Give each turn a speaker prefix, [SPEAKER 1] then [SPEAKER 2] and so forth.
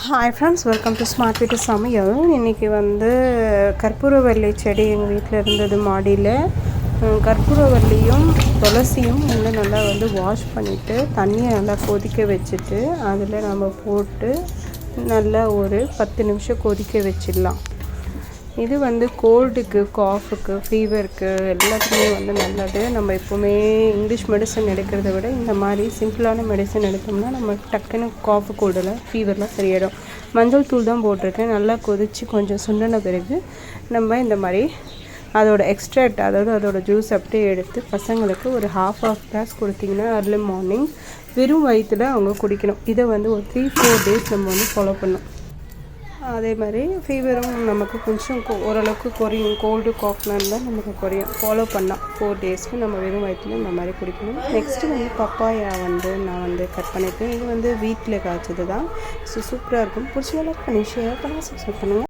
[SPEAKER 1] Hi friends, welcome to smart வீட்டு சமையல். இன்றைக்கி கற்பூரவள்ளி செடி எங்கள் வீட்டில் இருந்தது மாடியில். கற்பூரவள்ளியும் துளசியும் நல்லா வாஷ் பண்ணிவிட்டு தண்ணியை நல்லா கொதிக்க வச்சுட்டு அதில் நம்ம போட்டு நல்லா ஒரு 10 நிமிஷம் கொதிக்க வச்சிடலாம். இது கோல்டுக்கு, காஃபுக்கு, ஃபீவருக்கு எல்லாத்துக்குமே நல்லது. நம்ம எப்போவுமே இங்கிலீஷ் மெடிசன் எடுக்கிறத விட இந்த மாதிரி சிம்பிளான மெடிசன் எடுத்தோம்னா நம்ம டக்குன்னு காஃபு, கோல்டெல்லாம், ஃபீவர்லாம் சரியாயிடும். மஞ்சள் தூள் தான் போட்டிருக்கேன். நல்லா கொதித்து கொஞ்சம் சுண்டின பிறகு நம்ம இந்த மாதிரி அதோட எக்ஸ்ட்ராக்ட், அதாவது அதோட ஜூஸ் அப்படியே எடுத்து பசங்களுக்கு ஒரு ஹாஃப் கிளாஸ் கொடுத்திங்கன்னா அர்லி மார்னிங் வெறும் வயிற்றில் அவங்க குடிக்கணும். இதை ஒரு 3-4 டேஸ் நம்ம ஃபாலோ பண்ணணும். அதே மாதிரி ஃபீவரும் நமக்கு கொஞ்சம் ஓரளவுக்கு குறையும். கோல்டு, காஃப்லாம் இருந்தால் நமக்கு குறையும். ஃபாலோ பண்ணால் 4 டேஸ்க்கு நம்ம வெறும் வயிற்றில் இந்த மாதிரி குடிக்கணும். நெக்ஸ்ட்டு பப்பாயா நான் கட் பண்ணியிருக்கேன். இது வீட்டில் காய்ச்சது தான். ஸோ சூப்பராக இருக்கும். பிடிச்ச லைக் பண்ணி ஷேர் பண்ணி சப்ஸ்கிரைப் பண்ணுங்கள்.